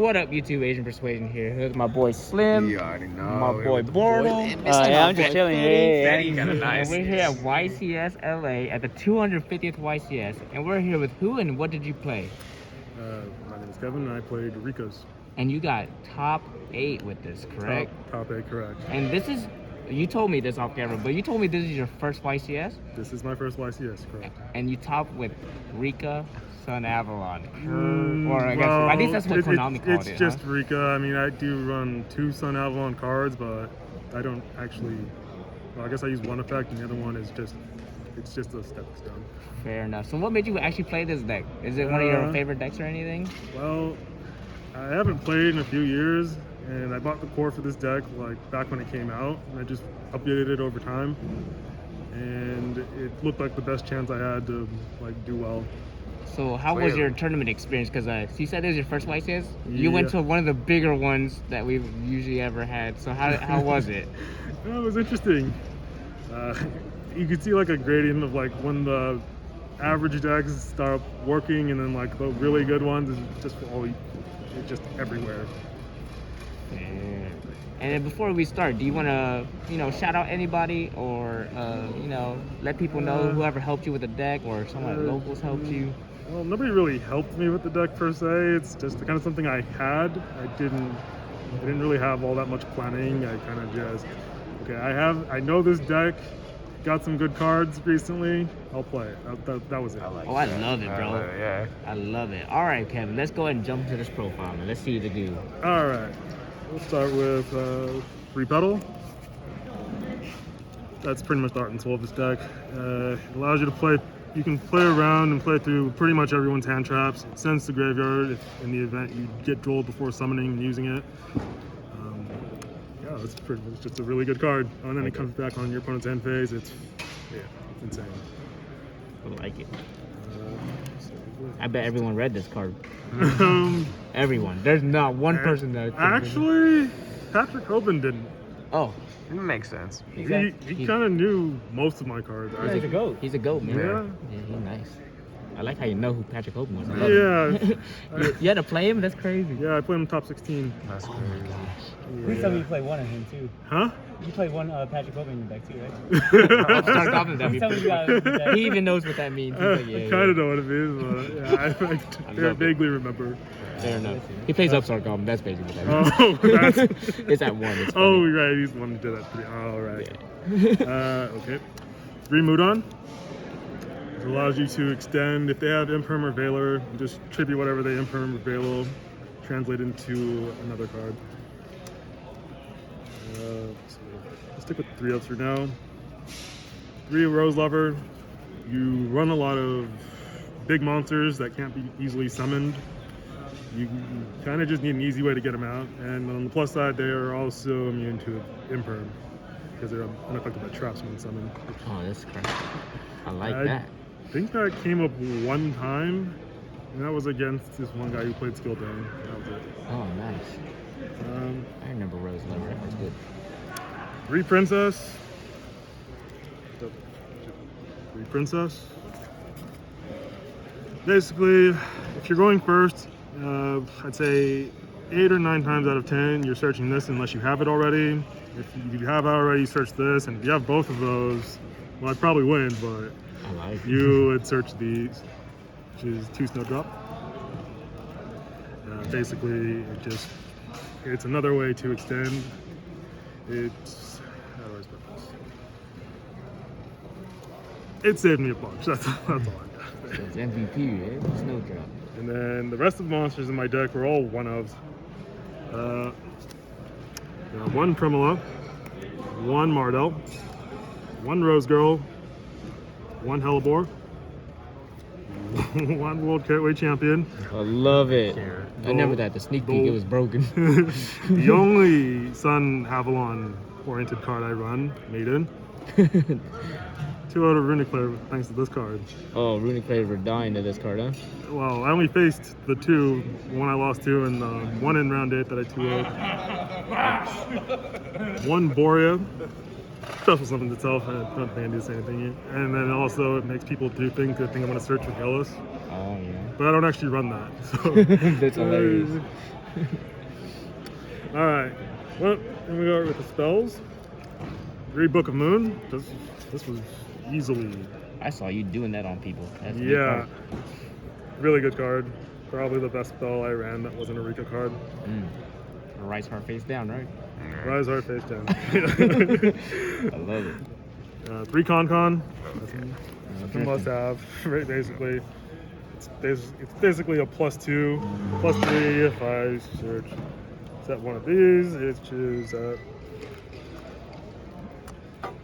What up, YouTube? Asian Persuasion here. Here's my boy Slim. You already know. My boy Borno. Yeah, I'm just chilling. And Nice. we're here at YCS LA at the 250th YCS. And we're here with who and what did you play? My name is Kevin, and I played Rikka's. And you got top 8 with this, correct? Top 8, correct. And this is, you told me this off camera, but you told me this is your first YCS? This is my first YCS, correct. And you top with Rikka, Sunavalon. Or I guess, at least that's what Konami called it. It's just Rikka. I mean, I do run 2 Sunavalon cards, but I don't actually, well, I guess I use one effect, and the other one is just, it's just a stepping stone. Fair enough. So what made you actually play this deck? Is it one of your favorite decks or anything? Well, I haven't played in a few years, and I bought the core for this deck like back when it came out, and I just updated it over time, and it looked like the best chance I had to like do well. So how was your tournament experience? Because you said this was your first YCS? You went to one of the bigger ones that we've usually ever had. So how was it? It was interesting. You could see like a gradient of like when the average decks start working, and then like the really good ones is just just everywhere. Yeah. And then before we start, do you want to, shout out anybody or, let people know whoever helped you with the deck or someone locals helped you? Well, nobody really helped me with the deck per se. It's just the kind of something I had. I didn't really have all that much planning. I kind of just, I know this deck. Got some good cards recently. I'll play it. That was it. I love it, bro. Yeah. I love it. All right, Kevin, let's go ahead and jump into this profile, man. Let's see the do. All right. We'll start with free pedal. That's pretty much the heart and soul of this deck. It allows you to play. You can play around and play through pretty much everyone's hand traps. It sends to graveyard if in the event you get dueled before summoning and using it. Yeah, it's just a really good card. And then it comes back on your opponent's end phase. It's insane. I like it. I bet everyone read this card. Everyone. There's not one person that actually, Patrick Hoban didn't. Oh. It makes sense. He kind of knew most of my cards. He's a goat. He's a goat, man. Yeah, he's nice. I like how you know who Patrick Hoban was. Yeah. You had to play him? That's crazy. Yeah, I played him top 16. That's my gosh. Please tell me you play one of him too. Huh? You play one Patrick Hoban in your deck too, right? Upstart Goblin, that'd be pretty good. He even knows what that means. I kind of know what it means, but I vaguely remember. Fair enough. He plays Upstart Goblin. That's basically what that means. It's at 1. It's funny. Right. He's the one who did that. Oh, right. Yeah. Okay. 3 Mudon. It allows you to extend, if they have Imperm or Valor, just tribute whatever they Imperm or Valor, translate into another card. So let's stick with 3 ups for now. 3 Rose Lover. You run a lot of big monsters that can't be easily summoned. You kind of just need an easy way to get them out. And on the plus side, they are also immune to Imperm because they're unaffected by traps when summoned. Oh, that's crazy. I like that. I think that came up one time, and that was against this one guy who played Skill Dome. That was it. Oh, nice. I remember Rose Lover. That was good. 3 Princess. 3 Princess. Basically, if you're going first, I'd say 8 or 9 times out of 10, you're searching this unless you have it already. If you have it already, search this, and if you have both of those, well, I'd probably win, but you would search these, which is 2 Snowdrop. Basically, it's another way to extend. It's, how do I spell this? It saved me a bunch, that's all I got. It's MVP, right? Snowdrop. And then the rest of the monsters in my deck were all 1-ofs. 1 Primula, 1 Mardell, 1 Rose Girl, 1 Hellebore, 1 World Cartway Champion. I love it. I remember that. The sneak peek, it was broken. The only Sun Avalon oriented card I run, Maiden. 2 out of Runic Clave thanks to this card. Oh, Runic Clave were dying to this card, huh? Well, I only faced the 2, one I lost to, and the 1 in round 8 that I 2-0'd. 1 Borea. Special summons itself, I don't think I need to say anything yet. And then also it makes people do things I'm going to search with Gillis. Oh, yeah. But I don't actually run that. So. That's hilarious. All right. Well, then we go with the spells. Read Book of Moon. This was easily, I saw you doing that on people. That's a good yeah, card. really good card. Probably the best spell I ran that wasn't a Rikka card. Rice hard face down, right? Rise Hard Face Down. I love it. 3 con. That's a must-have, right? Basically, it's basically a +2, +3 if I search. Set one of these. It choose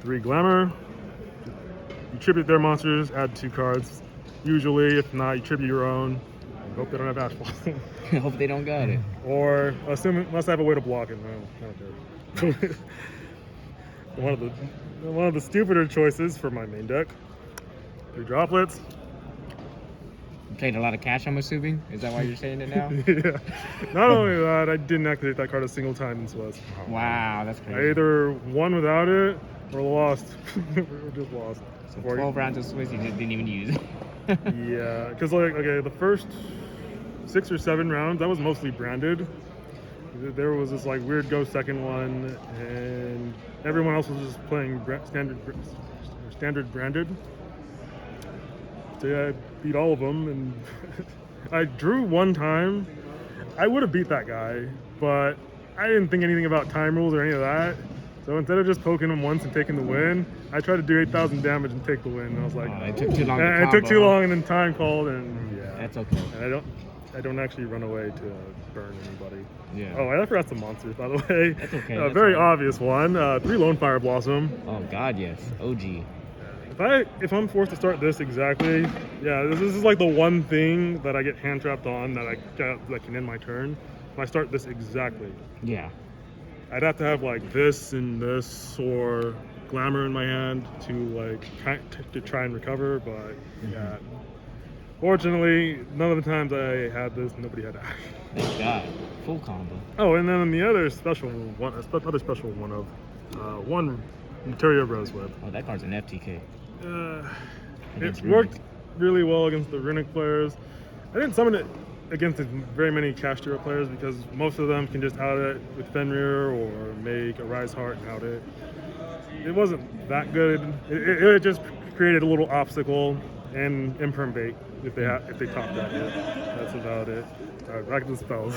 3 glamour. You tribute their monsters. Add 2 cards. Usually, if not, you tribute your own. Hope they don't have Ashfall. Hope they don't got it. Or assume it must have a way to block it. No, not good. one of the stupider choices for my main deck. 3 droplets. You played a lot of cash, I'm assuming. Is that why you're saying it now? Yeah. Not only that, I didn't activate that card a single time in Swiss. Wow, that's I crazy. either won without it or lost. Or just lost. So 12 rounds of Swiss you just didn't even use. Yeah, because like, okay, the first 6 or 7 rounds, that was mostly branded. There was this like weird go second one, and everyone else was just playing standard branded. So yeah, I beat all of them, and I drew one time. I would have beat that guy, but I didn't think anything about time rules or any of that. So instead of just poking him once and taking the win, I tried to do 8,000 damage and take the win. And I was like, Oh, it took too long to And it took too combo. long, and then time called, and yeah. That's okay. And I don't actually run away to burn anybody. Yeah. Oh, I forgot some monsters, by the way. That's okay, A that's very all right. obvious one. 3 Lone Fire Blossom. Oh God, yes. OG. If I'm forced to start this exactly, yeah, this is like the one thing that I get hand trapped on that can end my turn. If I start this exactly, Yeah. I'd have to have like this and this or Glamour in my hand to try and recover. But yeah, fortunately, none of the times I had this, nobody had Ash. Thank God. Full combo. Oh, and then the other special one of one Materia Roseweb. Oh, that card's an FTK. It worked really well against the Runic players. I didn't summon it against very many Castro players because most of them can just out it with Fenrir or make a Rise Heart and out it. It wasn't that good. It just created a little obstacle and imperm bait if they topped that. That's about it. All right, back to the spells.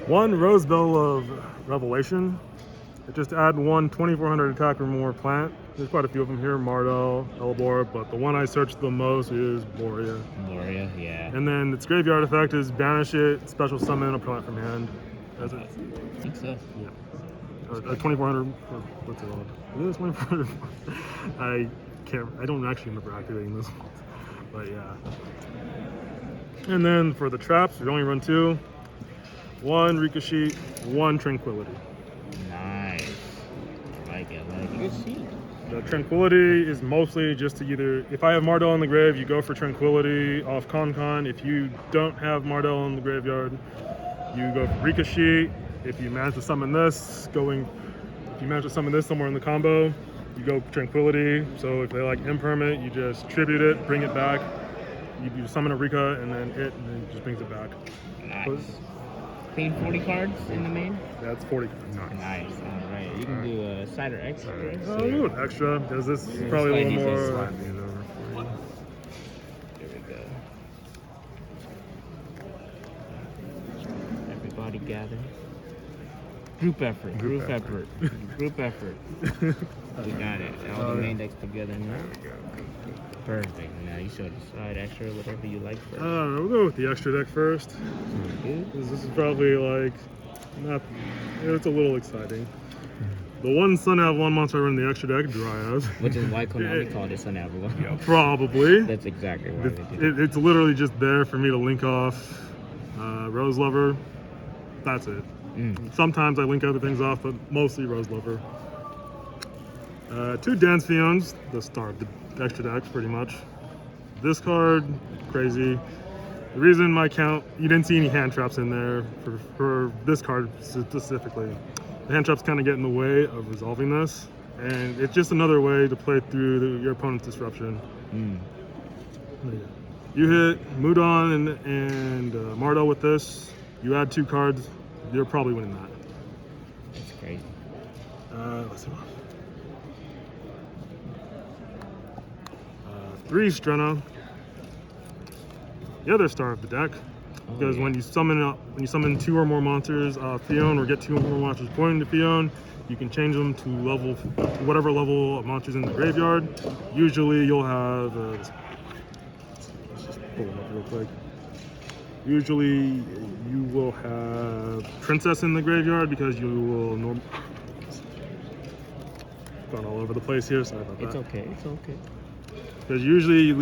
1 Rose Bell of Revelation. It just add 1 2400 attack or more plant. There's quite a few of them here, Mardell, Elbor, but the one I searched the most is Borea. Gloria, yeah. And then its graveyard effect is banish it, special summon a plant from hand. That's it. I think so. Yeah. 2400, what's it called? Is it 2400? I don't actually remember activating this one. But yeah. And then for the traps, we only run 2. 1 Ricochet, 1 Tranquility. Nice. I like it. Good sheet. The Tranquility is mostly just to either, if I have Mardell in the grave, you go for Tranquility off Con. If you don't have Mardell in the graveyard, you go for Ricochet. If you manage to summon this, somewhere in the combo, you go Tranquility. So if they like Impermanent, you just tribute it, bring it back. You summon a Rikka and then it just brings it back. Nice. Clean 40 cards in the main? That's 40. Nice. All right. You can do a side or extra. Oh, a little extra because this is probably a little more. Here we go. Everybody gather. Group effort. Group effort. We got it. All the main decks together now. Perfect. Now you show the side extra, whatever you like first. We'll go with the extra deck first. Good. This is probably like it's a little exciting. The one Sunavalon monster I run in the extra deck, Dryad. Which is why Konami called it Sunavalon. Probably. That's exactly why they did it. It's literally just there for me to link off Rose Lover. That's it. Sometimes I link other things off, but mostly Rose Lover. 2 Dance Fions, the star of the extra deck, pretty much. This card, crazy. The reason my count, you didn't see any hand traps in there for this card specifically. The hand traps kind of get in the way of resolving this, and it's just another way to play through your opponent's disruption. You hit Mudon and Mardell with this, You add 2 cards, you're probably winning that. That's great. Let's see. 3 Strena. The other star of the deck. Because when you summon 2 or more monsters, Fion, or get 2 or more monsters pointing to Fion, you can change them to whatever level of monsters in the graveyard. Usually you'll have let's just pull them up real quick. Usually you will have Princess in the graveyard because you will gone all over the place here. Sorry about that. It's okay. It's okay. Because usually you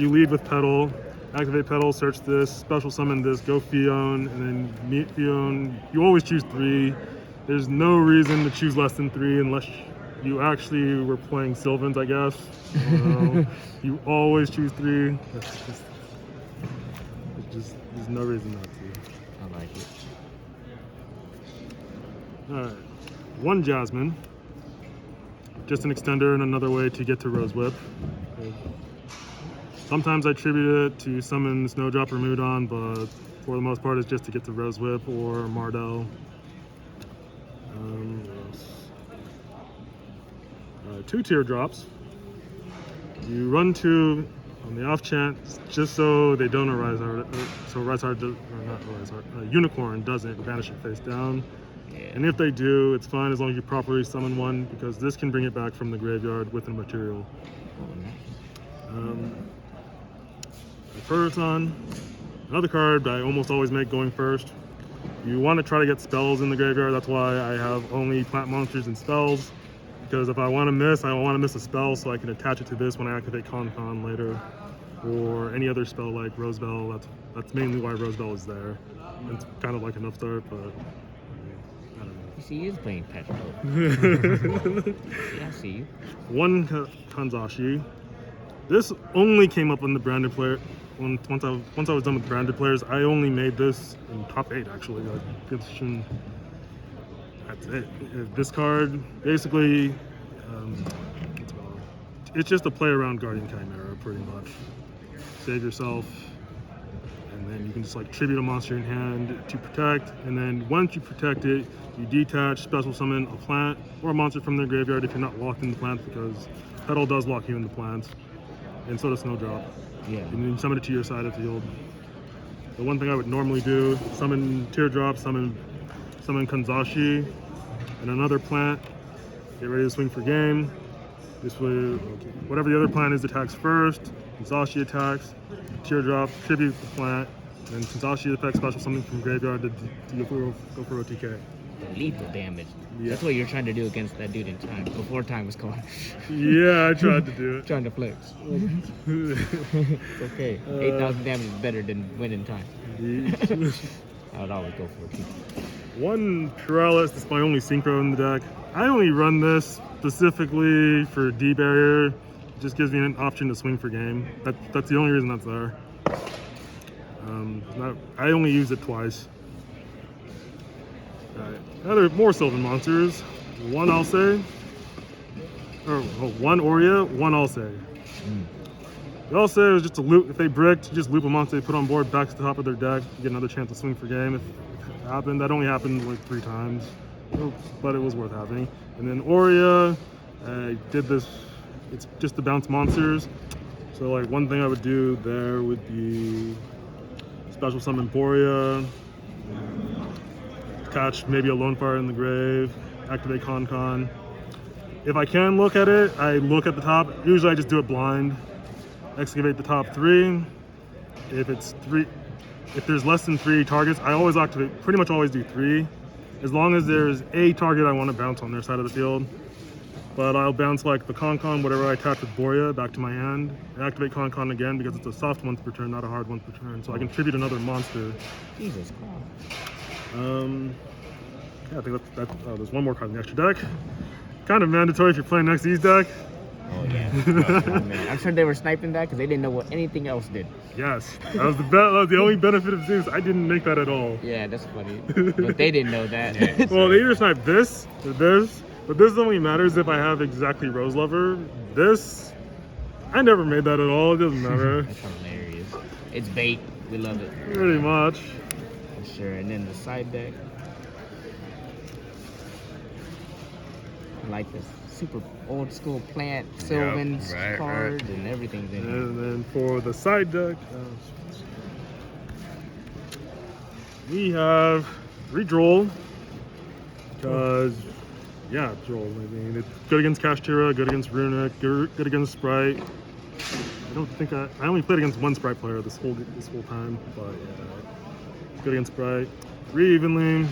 lead with Petal. Activate Petal, search this, special summon this, go Fion, and then meet Fion. You always choose 3. There's no reason to choose less than 3 unless you actually were playing Sylvans, I guess. I don't know. You always choose 3. There's no reason not to. I like it. Alright. 1 Jasmine. Just an extender and another way to get to Rose Whip. Sometimes I attribute it to summon Snowdrop or Mudon, but for the most part it's just to get to Rose Whip or Mardell. What else? 2 Teardrops. You run 2 on the off chance, just so they don't arise hard, Unicorn doesn't banish it face down. Yeah. And if they do, it's fine as long as you properly summon 1, because this can bring it back from the graveyard with a material. Oh, nice. Proton, another card I almost always make going first. You want to try to get spells in the graveyard. That's why I have only plant monsters and spells, because if I want to miss a spell so I can attach it to this when I activate Con later, or any other spell like Rosebell. That's mainly why Rosebell is there. It's kind of like an upstart, but I don't know. You see, he is playing Petal. Yeah, I see you. 1 Kanzashi. This only came up on the branded player. Once I was done with branded players, I only made this in top 8 actually. That's it. This card basically, it's just a play around Guardian Chimera pretty much. Save yourself, and then you can just like tribute a monster in hand to protect. And then once you protect it, you detach, special summon a plant or a monster from their graveyard if you're not locked in the plants, because Petal does lock you in the plants, and so does Snowdrop. Yeah. And then you summon it to your side of the field. The one thing I would normally do, summon Teardrop, summon Kanzashi, and another plant. Get ready to swing for game. This way, whatever the other plant is attacks first. Kanzashi attacks, Teardrop, tribute the plant, and Kanzashi affects special summon from graveyard to go for OTK. Lethal damage. Yeah. That's what you're trying to do against that dude in time, before time was called. Yeah, I tried to do it. Trying to flex. It's okay. 8,000 damage is better than winning time. I would always go for it. 1 Pyralis, this is my only synchro in the deck. I only run this specifically for D barrier. It just gives me an option to swing for game. That's the only reason that's there. I only use it twice. More Sylvan monsters. 1 Alce. Or 1 Aurea, 1 Alce. The Alce is just a loop. If they bricked, just loop a monster they put on board back to the top of their deck. You get another chance to swing for game. If it happened, that only happened like 3 times, but it was worth having. And then Aurea, I did this. It's just to bounce monsters. So like one thing I would do there would be special summon Borea, catch maybe a Lone Fire in the grave, activate Con. If I can look at it, I look at the top. Usually I just do it blind. Excavate the top 3. If there's less than 3 targets, I always activate, pretty much always do 3. As long as there's a target I want to bounce on their side of the field. But I'll bounce like the Con, whatever I attach with Borea, back to my hand. And activate Con again because it's a soft once per turn, not a hard once per turn. So I can tribute another monster. Jesus Christ. Yeah, I think that's there's 1 more card in the extra deck. Kind of mandatory if you're playing next E's deck. Oh yeah. Oh, man. I'm sure they were sniping that because they didn't know what anything else did. Yes, that was the only benefit of Zeus. I didn't make that at all. Yeah, that's funny. But they didn't know that. Well, they either snipe this or this, but this only matters if I have exactly Rose Lover. This, I never made that at all. It doesn't matter. That's hilarious. It's bait. We love it. Pretty much. For sure. And then the side deck. I like this super old school plant, Sylvan's right, cards, and everything's in here. And then for the side deck, we have 3 Droll. Because, yeah, Droll. I mean, it's good against Kashtira, good against Runic, good against Sprite. I don't think I only played against 1 Sprite player this whole time, but yeah, good against Sprite. 3 Evenly,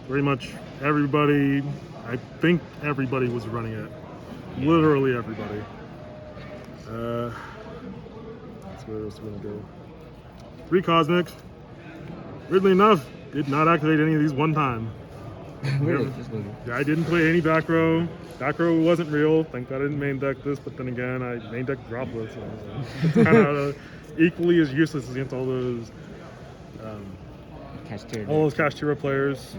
pretty much everybody. I think everybody was running it. Literally everybody. That's where else we're gonna go. 3 Cosmics. Weirdly enough, did not activate any of these one time. Really? Yeah. This movie. I didn't play any back row. Back row wasn't real. Thank God I didn't main deck this, but then again, I main deck droplets. So it's kind of equally as useless against all those Kashtira players.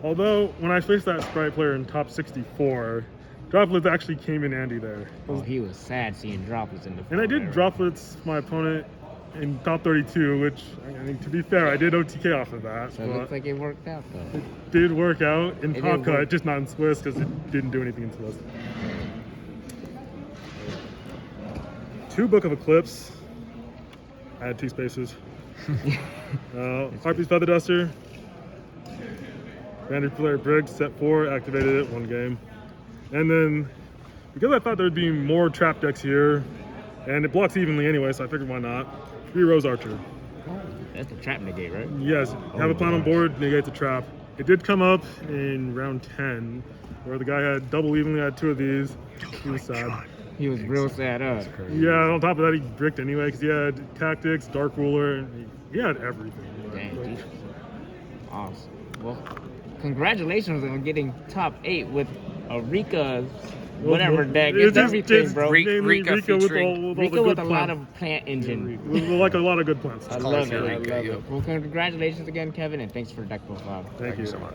Although, when I faced that Sprite player in top 64, droplets actually came in handy there. Oh, he was sad seeing droplets in the And I did area. droplets my opponent in top 32, which, I mean, to be fair, I did OTK off of that. So it looks like it worked out though. It did work out in It top did cut, work. just not in Swiss, because it didn't do anything in Swiss. 2 Book of Eclipse. I had 2 spaces. Harpy's Feather Duster. Standard player Briggs, set 4, activated it, 1 game. And then, because I thought there'd be more trap decks here, and it blocks evenly anyway, so I figured why not. 3 Rose Archer. That's the trap negate, right? Yes, have a plan on gosh. board, negate the trap. It did come up in round 10, where the guy had double evenly, had 2 of these. He was sad. He was real sad up. Yeah, on top of that, he bricked anyway, because he had Tactics, Dark Ruler, and he had everything. Dang, dude. Awesome. Well, congratulations on getting top 8 with a Rikka whatever deck. It's everything, bro. Mainly Rikka with all Rikka the good with a lot plants. of plant engine. With like a lot of good plants. I love it. I Rikka, love yo. it. Well, congratulations again, Kevin, and thanks for deck profile. Thank you so much.